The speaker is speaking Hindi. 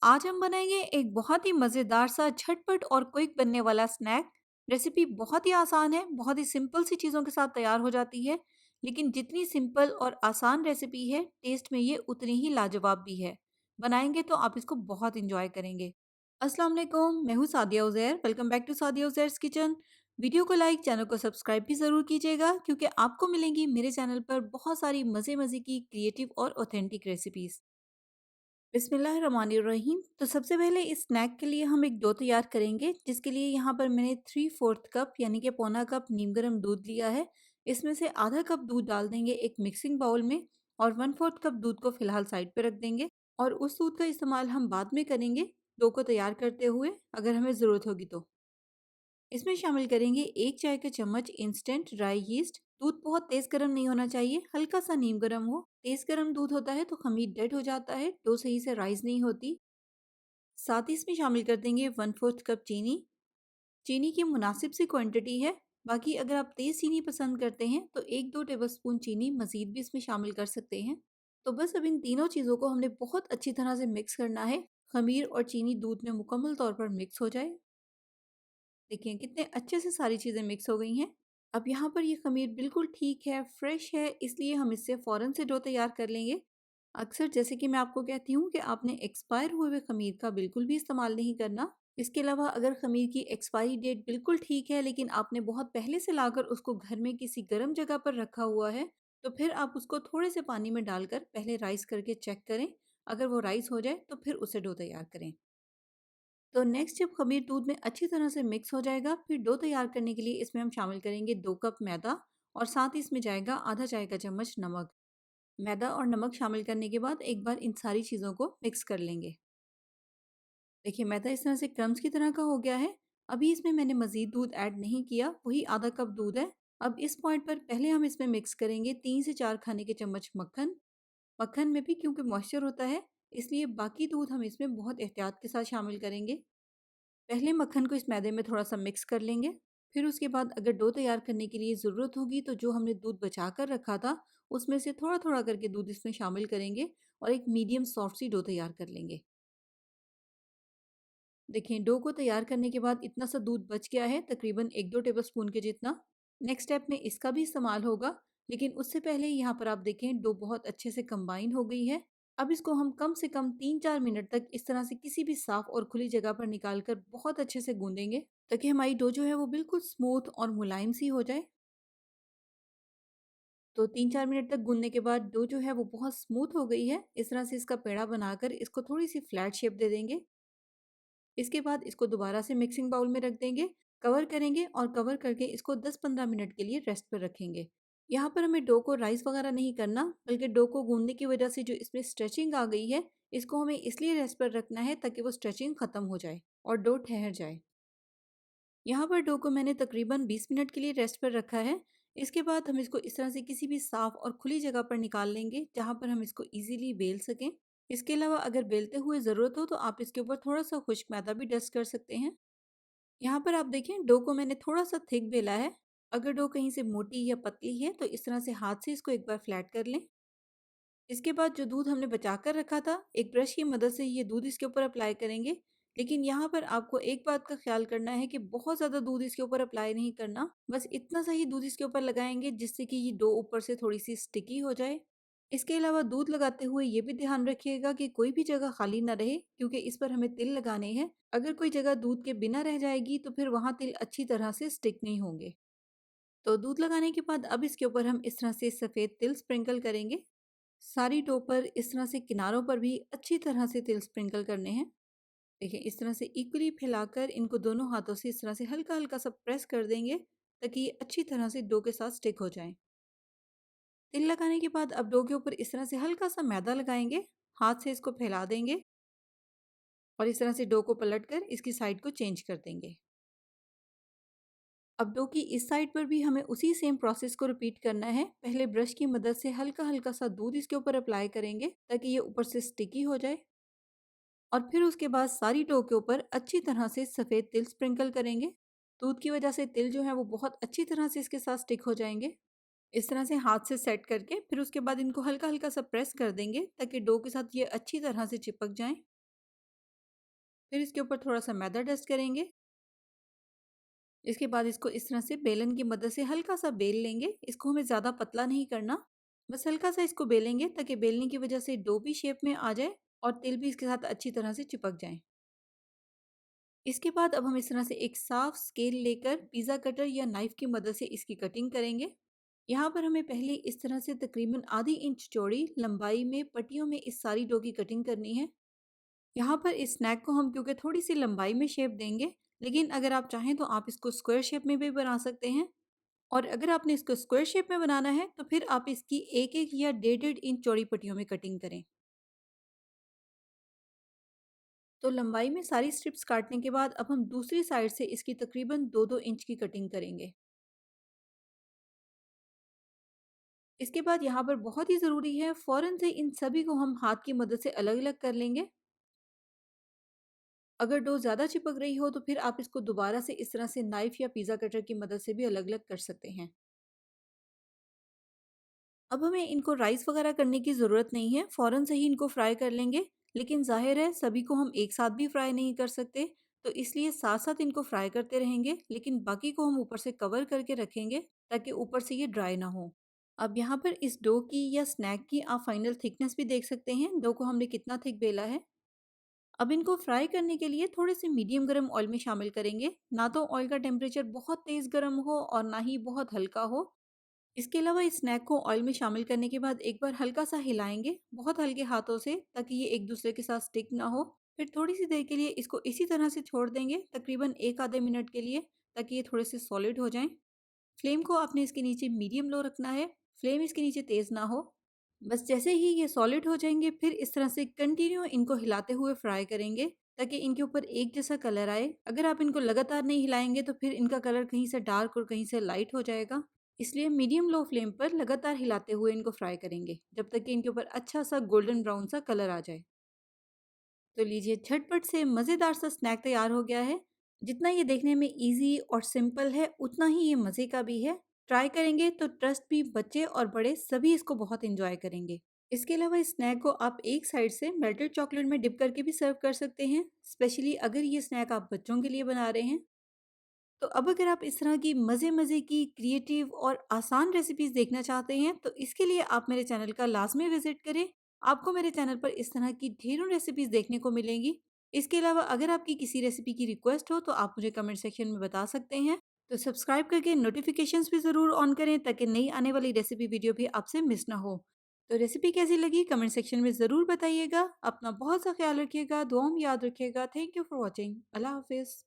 आज हम बनाएंगे एक बहुत ही मज़ेदार सा झटपट और क्विक बनने वाला स्नैक। रेसिपी बहुत ही आसान है, बहुत ही सिंपल सी चीज़ों के साथ तैयार हो जाती है। लेकिन जितनी सिंपल और आसान रेसिपी है, टेस्ट में ये उतनी ही लाजवाब भी है। बनाएंगे तो आप इसको बहुत इंजॉय करेंगे। अस्सलाम वालेकुम, मैं हूँ Sadia Uzair. Welcome back to Sadia Uzair's kitchen. Video को लाइक, चैनल को सब्सक्राइब भी ज़रूर कीजिएगा क्योंकि आपको मिलेंगी मेरे चैनल पर बहुत सारी मज़े मज़े की क्रिएटिव और ऑथेंटिक रेसिपीज़। बिस्मिल्लाहिर्रहमानिर्रहीम। तो सबसे पहले इस स्नैक के लिए हम एक डो तैयार करेंगे, जिसके लिए यहाँ पर मैंने 3/4 कप यानी कि पौना कप नीम गर्म दूध लिया है। इसमें से आधा कप दूध डाल देंगे एक मिक्सिंग बाउल में और 1/4 कप दूध को फिलहाल साइड पे रख देंगे। और उस दूध का इस्तेमाल हम बाद में करेंगे डो को तैयार करते हुए, अगर हमें ज़रूरत होगी तो। इसमें शामिल करेंगे 1 चाय का चम्मच इंस्टेंट ड्राई यीस्ट। दूध बहुत तेज गर्म नहीं होना चाहिए, हल्का सा नीम गर्म हो। तेज गर्म दूध होता है तो खमीर डेड हो जाता है, डो सही से राइज नहीं होती। साथ ही इसमें शामिल कर देंगे 1/4 कप चीनी। चीनी की मुनासिब सी क्वांटिटी है। बाकी अगर आप तेज चीनी पसंद करते हैं तो 1-2 टेबलस्पून चीनी मजीद भी इसमें शामिल कर सकते हैं। तो बस अब इन तीनों चीज़ों को हमने बहुत अच्छी तरह से मिक्स करना है। खमीर और चीनी दूध में मुकम्मल तौर पर मिक्स हो जाए। देखिए कितने अच्छे से सारी चीज़ें मिक्स हो गई हैं। अब यहाँ पर ये ख़मीर बिल्कुल ठीक है, फ्रेश है, इसलिए हम इससे फ़ौरन से डो तैयार कर लेंगे। अक्सर जैसे कि मैं आपको कहती हूँ कि आपने एक्सपायर हुए हुए ख़मीर का बिल्कुल भी इस्तेमाल नहीं करना। इसके अलावा अगर ख़मीर की एक्सपायरी डेट बिल्कुल ठीक है, लेकिन आपने बहुत पहले से लाकर उसको घर में किसी गर्म जगह पर रखा हुआ है, तो फिर आप उसको थोड़े से पानी में डालकर पहले राइस करके चेक करें। अगर वो राइस हो जाए तो फिर उसे डो तैयार करें। तो नेक्स्ट जब खमीर दूध में अच्छी तरह से मिक्स हो जाएगा, फिर डो तैयार करने के लिए इसमें हम शामिल करेंगे 2 कप मैदा और साथ ही इसमें जाएगा आधा चाय का चम्मच नमक। मैदा और नमक शामिल करने के बाद एक बार इन सारी चीज़ों को मिक्स कर लेंगे। देखिए मैदा इस तरह से क्रम्स की तरह का हो गया है। अभी इसमें मैंने मज़ीद दूध ऐड नहीं किया, वही आधा कप दूध है। अब इस पॉइंट पर पहले हम इसमें मिक्स करेंगे 3 से 4 खाने के चम्मच मक्खन। मक्खन में भी क्योंकि मॉइस्चर होता है, इसलिए बाकी दूध हम इसमें बहुत एहतियात के साथ शामिल करेंगे। पहले मक्खन को इस मैदे में थोड़ा-सा मिक्स कर लेंगे। फिर उसके बाद अगर डो तैयार करने के लिए ज़रूरत होगी तो जो हमने दूध बचा कर रखा था, उसमें से थोड़ा-थोड़ा करके दूध इसमें शामिल करेंगे और एक मीडियम सॉफ्ट सी डो तैयार कर लेंगे। देखिए डो को तैयार करने के बाद इतना सा दूध बच गया है, तकरीबन 1-2 टेबलस्पून के जितना। नेक्स्ट स्टेप में इसका भी इस्तेमाल होगा, लेकिन उससे पहले यहाँ पर आप देखें डो बहुत अच्छे से कंबाइन हो गई है। अब इसको हम कम से कम 3-4 मिनट तक इस तरह से किसी भी साफ़ और खुली जगह पर निकाल कर बहुत अच्छे से गूँदेंगे, ताकि हमारी डो जो है वो बिल्कुल स्मूथ और मुलायम सी हो जाए। तो 3-4 मिनट तक गूँदने के बाद डो जो है वो बहुत स्मूथ हो गई है। इस तरह से इसका पेड़ा बनाकर इसको थोड़ी-सी फ्लैट शेप दे देंगे। इसके बाद इसको दोबारा से मिक्सिंग बाउल में रख देंगे, कवर करेंगे और कवर करके इसको 10-15 मिनट के लिए रेस्ट पर रखेंगे। यहाँ पर हमें डो को राइस वगैरह नहीं करना, बल्कि डो को गूंदने की वजह से जो इसमें स्ट्रेचिंग आ गई है, इसको हमें इसलिए रेस्ट पर रखना है ताकि वो स्ट्रेचिंग खत्म हो जाए और डो ठहर जाए। यहाँ पर डो को मैंने तकरीबन 20 मिनट के लिए रेस्ट पर रखा है। इसके बाद हम इसको इस तरह से किसी भी साफ़ और खुली जगह पर निकाल लेंगे, जहाँ पर हम इसको ईज़िली बेल सकें। इसके अलावा अगर बेलते हुए ज़रूरत हो तो आप इसके ऊपर थोड़ा-सा खुश्क मैदा भी डस्ट कर सकते हैं। यहाँ पर आप देखें डो को मैंने थोड़ा-सा थिक बेला है। अगर डो कहीं से मोटी या पतली है तो इस तरह से हाथ से इसको एक बार फ्लैट कर लें। इसके बाद जो दूध हमने बचा कर रखा था, एक ब्रश की मदद से ये दूध इसके ऊपर अप्लाई करेंगे। लेकिन यहाँ पर आपको एक बात का ख़्याल करना है कि बहुत ज़्यादा दूध इसके ऊपर अप्लाई नहीं करना। बस इतना सा ही दूध इसके ऊपर लगाएँगे जिससे कि ये डो ऊपर से थोड़ी-सी स्टिकी हो जाए। इसके अलावा दूध लगाते हुए ये भी ध्यान रखिएगा कि कोई भी जगह खाली ना रहे, क्योंकि इस पर हमें तिल लगाने हैं। अगर कोई जगह दूध के बिना रह जाएगी तो फिर वहाँ तिल अच्छी तरह से स्टिक नहीं होंगे। तो दूध लगाने के बाद अब इसके ऊपर हम इस तरह से सफ़ेद तिल स्प्रिंकल करेंगे। सारी डो पर इस तरह से किनारों पर भी अच्छी तरह से तिल स्प्रिंकल करने हैं। देखिए इस तरह से इक्वली फैलाकर इनको दोनों हाथों से इस तरह से हल्का-हल्का सा प्रेस कर देंगे, ताकि ये अच्छी तरह से डो के साथ स्टिक हो जाएँ। तिल लगाने के बाद अब डो के ऊपर इस तरह से हल्का सा मैदा लगाएंगे, हाथ से इसको फैला देंगे और इस तरह से डो को पलटकर इसकी साइड को चेंज कर देंगे। अब डो की इस साइड पर भी हमें उसी सेम प्रोसेस को रिपीट करना है। पहले ब्रश की मदद से हल्का-हल्का सा दूध इसके ऊपर अप्लाई करेंगे, ताकि ये ऊपर से स्टिकी हो जाए। और फिर उसके बाद सारी डो के ऊपर अच्छी तरह से सफ़ेद तिल स्प्रिंकल करेंगे। दूध की वजह से तिल जो है वो बहुत अच्छी तरह से इसके साथ स्टिक हो जाएंगे। इस तरह से हाथ से सेट करके फिर उसके बाद इनको हल्का हल्का सा प्रेस कर देंगे, ताकि डो के साथ ये अच्छी तरह से चिपक जाएं। फिर इसके ऊपर थोड़ा-सा मैदा डस्ट करेंगे। इसके बाद इसको इस तरह से बेलन की मदद से हल्का-सा बेल लेंगे। इसको हमें ज़्यादा पतला नहीं करना, बस हल्का-सा इसको बेलेंगे ताकि बेलने की वजह से डो भी शेप में आ जाए और तिल भी इसके साथ अच्छी तरह से चिपक जाएँ। इसके बाद अब हम इस तरह से एक साफ स्केल लेकर पिज़्ज़ा कटर या नाइफ की मदद से इसकी कटिंग करेंगे। यहाँ पर हमें पहले इस तरह से तकरीबन आधी इंच चौड़ी लंबाई में पट्टियों में इस सारी डो की कटिंग करनी है। यहाँ पर इस स्नैक को हम क्योंकि थोड़ी सी लंबाई में शेप देंगे, लेकिन अगर आप चाहें तो आप इसको स्क्वायर शेप में भी बना सकते हैं। और अगर आपने इसको स्क्वायर शेप में बनाना है तो फिर आप इसकी एक एक या डेढ़ डेढ़ इंच चौड़ी पट्टियों में कटिंग करें। तो लंबाई में सारी स्ट्रिप्स काटने के बाद अब हम दूसरी साइड से इसकी तकरीबन 2-2 इंच की कटिंग करेंगे। इसके बाद यहाँ पर बहुत ही ज़रूरी है, फ़ौरन से इन सभी को हम हाथ की मदद से अलग-अलग कर लेंगे। अगर डो ज़्यादा चिपक रही हो तो फिर आप इसको दोबारा से इस तरह से नाइफ़ या पिज़्ज़ा कटर की मदद से भी अलग-अलग कर सकते हैं। अब हमें इनको राइस वगैरह करने की ज़रूरत नहीं है, फ़ौरन से ही इनको फ्राई कर लेंगे। लेकिन ज़ाहिर है सभी को हम एक साथ भी फ्राई नहीं कर सकते, तो इसलिए साथ-साथ इनको फ्राई करते रहेंगे, लेकिन बाकी को हम ऊपर से कवर करके रखेंगे ताकि ऊपर से ये ड्राई ना हो। अब यहाँ पर इस डो की या स्नैक की आप फाइनल थिकनेस भी देख सकते हैं, डो को हमने कितना थिक बेला है। अब इनको फ्राई करने के लिए थोड़े से मीडियम गरम ऑयल में शामिल करेंगे, ना तो ऑयल का टेम्परेचर बहुत तेज़ गर्म हो और ना ही बहुत हल्का हो। इसके अलावा इस स्नैक को ऑयल में शामिल करने के बाद एक बार हल्का सा हिलाएंगे, बहुत हल्के हाथों से, ताकि ये एक दूसरे के साथ स्टिक ना हो। फिर थोड़ी सी देर के लिए इसको इसी तरह से छोड़ देंगे, तकरीबन एक आधे मिनट के लिए, ताकि ये थोड़े से सॉलिड हो जाएं। फ्लेम को आपने इसके नीचे मीडियम लो रखना है, फ्लेम इसके नीचे तेज़ ना हो। बस जैसे ही ये सॉलिड हो जाएंगे फिर इस तरह से कंटिन्यू इनको हिलाते हुए फ्राई करेंगे ताकि इनके ऊपर एक जैसा कलर आए। अगर आप इनको लगातार नहीं हिलाएंगे तो फिर इनका कलर कहीं से डार्क और कहीं से लाइट हो जाएगा। इसलिए मीडियम लो फ्लेम पर लगातार हिलाते हुए इनको फ्राई करेंगे जब तक कि इनके ऊपर अच्छा सा गोल्डन ब्राउन सा कलर आ जाए। तो लीजिए, झटपट से मज़ेदार सा स्नैक तैयार हो गया है। जितना ये देखने में इजी और सिंपल है उतना ही ये मज़े का भी है। ट्राई करेंगे तो ट्रस्ट भी बच्चे और बड़े सभी इसको बहुत इंजॉय करेंगे। इसके अलावा इस स्नैक को आप एक साइड से मेल्टेड चॉकलेट में डिप करके भी सर्व कर सकते हैं, स्पेशली अगर ये स्नैक आप बच्चों के लिए बना रहे हैं। तो अब अगर आप इस तरह की मज़े-मज़े की क्रिएटिव और आसान रेसिपीज़ देखना चाहते हैं, तो इसके लिए आप मेरे चैनल का लाज़मी विज़िट करें। आपको मेरे चैनल पर इस तरह की ढेरों रेसिपीज़ देखने को मिलेंगी। इसके अलावा अगर आपकी किसी रेसिपी की रिक्वेस्ट हो, तो आप मुझे कमेंट सेक्शन में बता सकते हैं। तो सब्सक्राइब करके नोटिफ़िकेशंस भी ज़रूर ऑन करें ताकि नई आने वाली रेसिपी वीडियो भी आपसे मिस ना हो। तो रेसिपी कैसी लगी कमेंट सेक्शन में ज़रूर बताइएगा। अपना बहुत सा ख्याल रखिएगा, दुआओं में याद रखिएगा। Thank you for watching. अल्लाह हाफ़िज़।